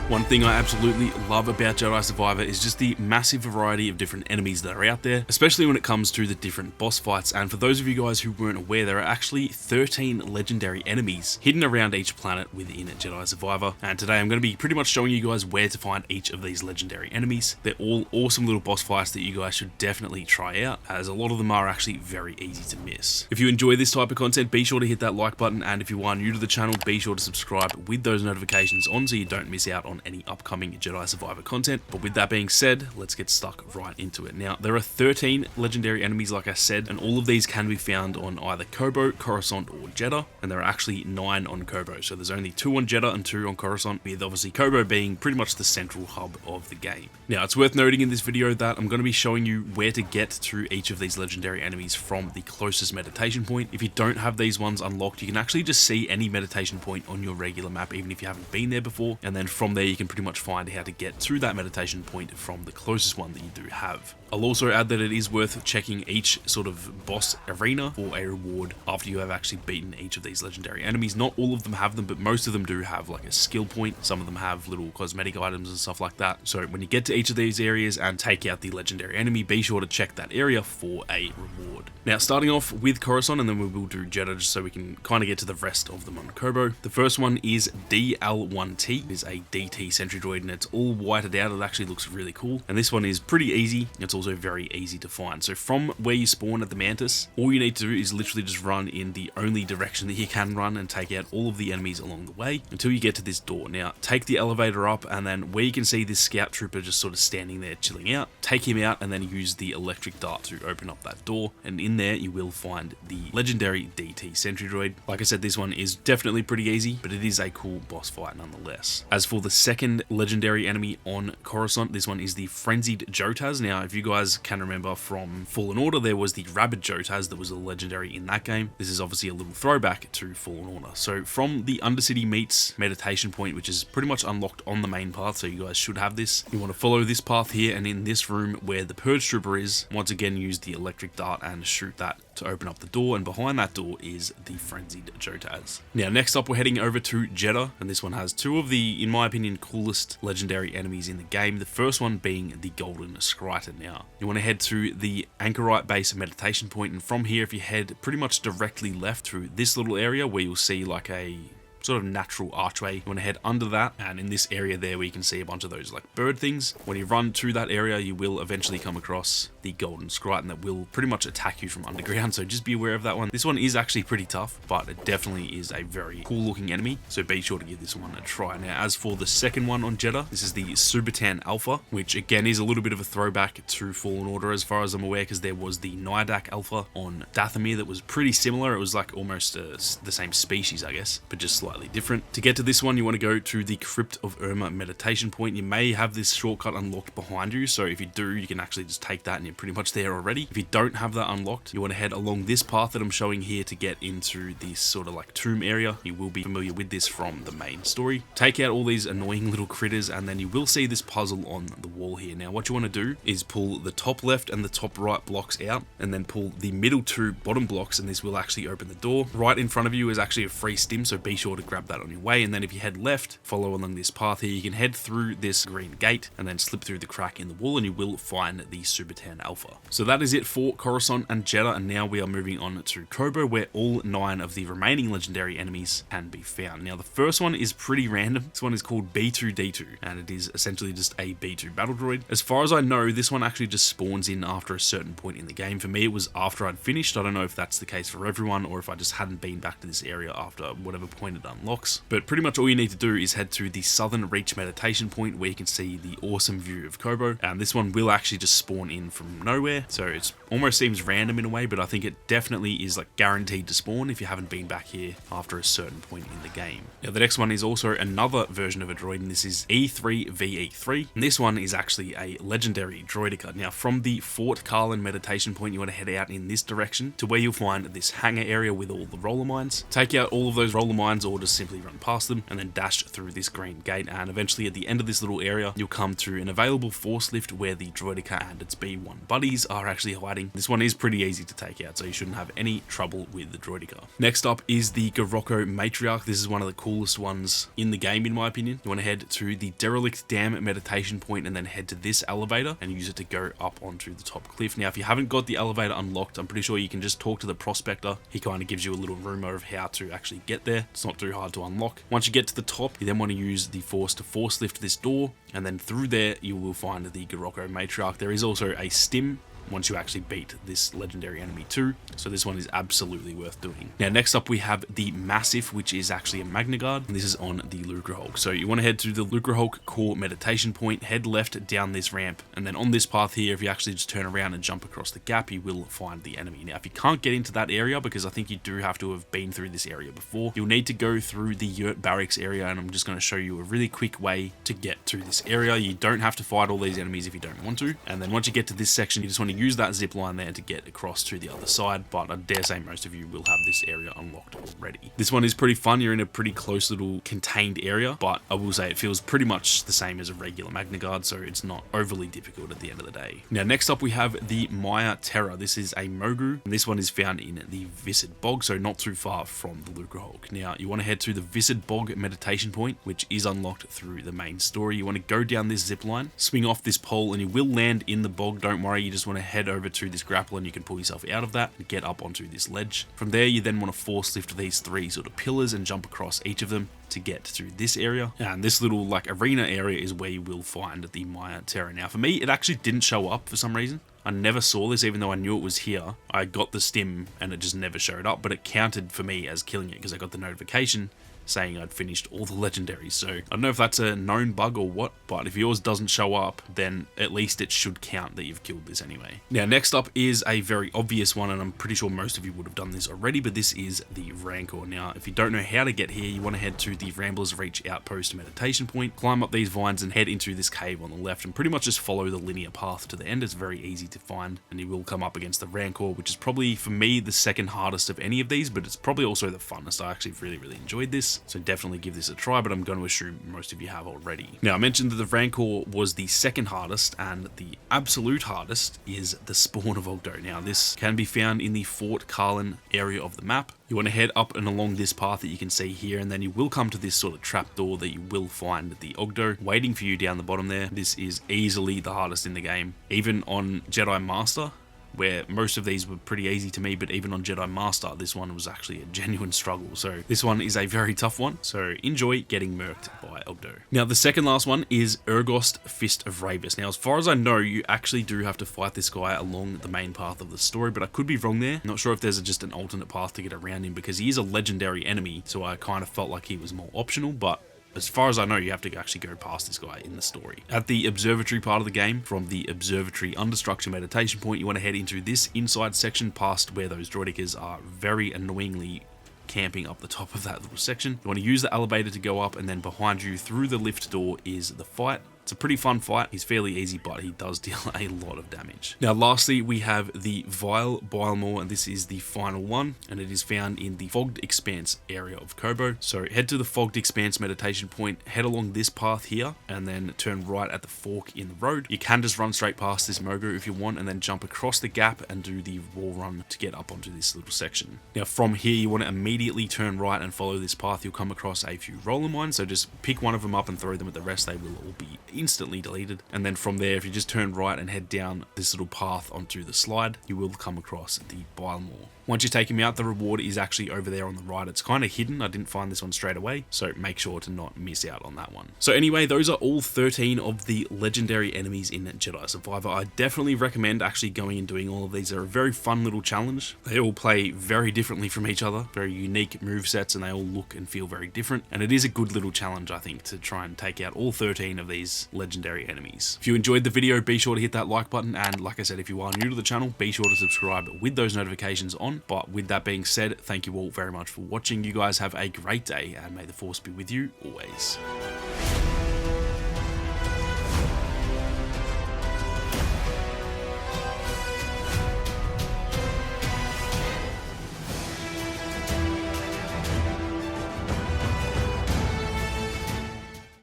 One thing I absolutely love about Jedi Survivor is just the massive variety of different enemies that are out there, especially when it comes to the different boss fights. And for those of you guys who weren't aware, there are actually 13 legendary enemies hidden around each planet within Jedi Survivor. And today I'm going to be pretty much showing you guys where to find each of these legendary enemies. They're all awesome little boss fights that you guys should definitely try out, as a lot of them are actually very easy to miss. If you enjoy this type of content, be sure to hit that like button, and if you are new to the channel, be sure to subscribe with those notifications on so you don't miss out on any upcoming Jedi Survivor content. But with that being said, let's get stuck right into it. Now, there are 13 legendary enemies, like I said, and all of these can be found on either Koboh, Coruscant, or Jetta, and there are actually 9 on Koboh. So there's only 2 on Jetta and 2 on Coruscant, with obviously Koboh being pretty much the central hub of the game. Now, it's worth noting in this video that I'm going to be showing you where to get to each of these legendary enemies from the closest meditation point. If you don't have these ones unlocked, you can actually just see any meditation point on your regular map, even if you haven't been there before, and then from there you can pretty much find how to get to that meditation point from the closest one that you do have. I'll also add that it is worth checking each sort of boss arena for a reward after you have actually beaten each of these legendary enemies. Not all of them have them, but most of them do have like a skill point. Some of them have little cosmetic items and stuff like that. So when you get to each of these areas and take out the legendary enemy, be sure to check that area for a reward. Now, starting off with Coruscant, and then we will do Jetta just so we can kind of get to the rest of them on Koboh. The first one is DL1T. It is a DT sentry droid, and it's all whited out. It actually looks really cool. And this one is pretty easy. It's also very easy to find. So from where you spawn at the Mantis, all you need to do is literally just run in the only direction that you can run and take out all of the enemies along the way until you get to this door. Now, take the elevator up, and then where you can see this scout trooper just sort of standing there chilling out, take him out and then use the electric dart to open up that door, and in there you will find the legendary DT sentry droid. Like I said, this one is definitely pretty easy, but it is a cool boss fight nonetheless. As for the second legendary enemy on Coruscant, this one is the frenzied Jotas. Now, if you guys can remember from Fallen Order, there was the rabid Jotas that was a legendary in that game. This is obviously a little throwback to Fallen Order. So from the Undercity meets meditation point, which is pretty much unlocked on the main path, so you guys should have this, you want to follow this path here, and in this room where the purge trooper is, once again use the electric dart and shoot that to open up the door, and behind that door is the frenzied Jotas. Now, next up we're heading over to Jetta, and this one has 2 of the, in my opinion, coolest legendary enemies in the game. The first one being the golden Skriton. Now, you want to head to the Anchorite base meditation point, and from here, if you head pretty much directly left through this little area where you'll see like a sort of natural archway, you want to head under that, and in this area there where you can see a bunch of those like bird things, when you run through that area you will eventually come across the golden Skriton that will pretty much attack you from underground, so just be aware of that one. This one is actually pretty tough, but it definitely is a very cool looking enemy, so be sure to give this one a try. Now, as for the second one on Jetta, this is the Subotan Alpha, which again is a little bit of a throwback to Fallen Order as far as I'm aware, because there was the Nyadak Alpha on Dathomir that was pretty similar. It was like almost the same species, I guess, but just slightly different. To get to this one, you want to go to the Crypt of Irma meditation point. You may have this shortcut unlocked behind you, so if you do, you can actually just take that and you're pretty much there already. If you don't have that unlocked, you want to head along this path that I'm showing here to get into this sort of like tomb area. You will be familiar with this from the main story. Take out all these annoying little critters, and then you will see this puzzle on the wall here. Now, what you want to do is pull the top left and the top right blocks out, and then pull the middle 2 bottom blocks, and this will actually open the door. Right in front of you is actually a free stim, so be sure to grab that on your way. And then if you head left, follow along this path here, you can head through this green gate and then slip through the crack in the wall, and you will find the Subotan Alpha. So that is it for Coruscant and Jetta, and now we are moving on to Koboh, where all 9 of the remaining legendary enemies can be found. Now, the first one is pretty random. This one is called B2D2, and it is essentially just a B2 battle droid. As far as I know, this one actually just spawns in after a certain point in the game. For me, it was after I'd finished. I don't know if that's the case for everyone, or if I just hadn't been back to this area after whatever point it unlocks. But pretty much all you need to do is head to the Southern Reach meditation point, where you can see the awesome view of Koboh. And this one will actually just spawn in from nowhere, so it almost seems random in a way, but I think it definitely is like guaranteed to spawn if you haven't been back here after a certain point in the game. Now, the next one is also another version of a droid, and this is E3VE3, and this one is actually a legendary droidica. Now, from the Fort Carlin meditation point, you want to head out in this direction to where you'll find this hangar area with all the roller mines. Take out all of those roller mines, or just simply run past them, and then dash through this green gate, and eventually at the end of this little area you'll come to an available force lift where the droidica and its B1 on. Buddies are actually hiding. This one is pretty easy to take out, so you shouldn't have any trouble with the droideka. Next up is the Garocco Matriarch. This is one of the coolest ones in the game, in my opinion. You want to head to the Derelict Dam meditation point and then head to this elevator and use it to go up onto the top cliff. Now, if you haven't got the elevator unlocked, I'm pretty sure you can just talk to the prospector. He kind of gives you a little rumor of how to actually get there. It's not too hard to unlock. Once you get to the top, you then want to use the Force to force lift this door, and then through there you will find the Garocco Matriarch. There is also a stim once you actually beat this legendary enemy too, so this one is absolutely worth doing. Now, next up we have the Massif, which is actually a Magna Guard, and this is on the Lucrehulk. So you want to head to the Lucrehulk core meditation point, head left down this ramp, and then on this path here, if you actually just turn around and jump across the gap, you will find the enemy. Now, if you can't get into that area, because I think you do have to have been through this area before, you'll need to go through the Yurt Barracks area, and I'm just going to show you a really quick way to get to this area. You don't have to fight all these enemies if you don't want to, and then once you get to this section, you just want to use that zip line there to get across to the other side, but I dare say most of you will have this area unlocked already. This one is pretty fun. You're in a pretty close little contained area, but I will say it feels pretty much the same as a regular Magna Guard, so it's not overly difficult at the end of the day. Now, next up we have the Maya Terror. This is a Mogu, and this one is found in the Viscid Bog, so not too far from the Lucrehulk. Now, you want to head to the Viscid Bog meditation point, which is unlocked through the main story. You want to go down this zip line, swing off this pole, and you will land in the bog. Don't worry, you just want to head over to this grapple and you can pull yourself out of that and get up onto this ledge. From there, you then want to force lift these three sort of pillars and jump across each of them to get through this area. And this little like arena area is where you will find the Maya Terror. Now, for me, it actually didn't show up for some reason. I never saw this, even though I knew it was here. I got the stim and it just never showed up, but it counted for me as killing it because I got the notification saying I'd finished all the legendaries. So I don't know if that's a known bug or what, but if yours doesn't show up, then at least it should count that you've killed this anyway. Now, next up is a very obvious one, and I'm pretty sure most of you would have done this already, but this is the Rancor. Now, if you don't know how to get here, you want to head to the Ramblers Reach Outpost meditation point, climb up these vines and head into this cave on the left, and pretty much just follow the linear path to the end. It's very easy to find, and you will come up against the Rancor, which is probably, for me, the second hardest of any of these, but it's probably also the funnest. I actually really enjoyed this, so definitely give this a try, but I'm going to assume most of you have already. Now, I mentioned that the Rancor was the second hardest, and the absolute hardest is the Spawn of Ogdo. Now, this can be found in the Fort Carlin area of the map. You want to head up and along this path that you can see here, and then you will come to this sort of trapdoor that you will find the Ogdo waiting for you down the bottom there. This is easily the hardest in the game. Even on Jedi Master, where most of these were pretty easy to me, but even on Jedi Master, this one was actually a genuine struggle. So this one is a very tough one, so enjoy getting murked by Ogdo. Now, the second last one is Urgost Fist of Ravus. Now, as far as I know, you actually do have to fight this guy along the main path of the story, but I could be wrong there. I'm not sure if there's just an alternate path to get around him, because he is a legendary enemy, so I kind of felt like he was more optional, but as far as I know, you have to actually go past this guy in the story. At the observatory part of the game, from the observatory understructure meditation point, you want to head into this inside section past where those droidekas are very annoyingly camping up the top of that little section. You want to use the elevator to go up, and then behind you through the lift door is the fight. It's a pretty fun fight. He's fairly easy, but he does deal a lot of damage. Now, lastly, we have the Vile Bilemaw, and this is the final one, and it is found in the Fogged Expanse area of Koboh. So head to the Fogged Expanse meditation point, head along this path here, and then turn right at the fork in the road. You can just run straight past this Mogu if you want, and then jump across the gap and do the wall run to get up onto this little section. Now, from here, you want to immediately turn right and follow this path. You'll come across a few roller mines, so just pick one of them up and throw them at the rest. They will all be instantly deleted. And then from there, if you just turn right and head down this little path onto the slide, you will come across the Bilemaw. Once you take him out, the reward is actually over there on the right. It's kind of hidden. I didn't find this one straight away, so make sure to not miss out on that one. So anyway, those are all 13 of the legendary enemies in Jedi Survivor. I definitely recommend actually going and doing all of these. They're a very fun little challenge. They all play very differently from each other, very unique movesets, and they all look and feel very different. And it is a good little challenge, I think, to try and take out all 13 of these legendary enemies. If you enjoyed the video, be sure to hit that like button. And like I said, if you are new to the channel, be sure to subscribe with those notifications on. But with that being said, thank you all very much for watching. You guys have a great day, and may the Force be with you always.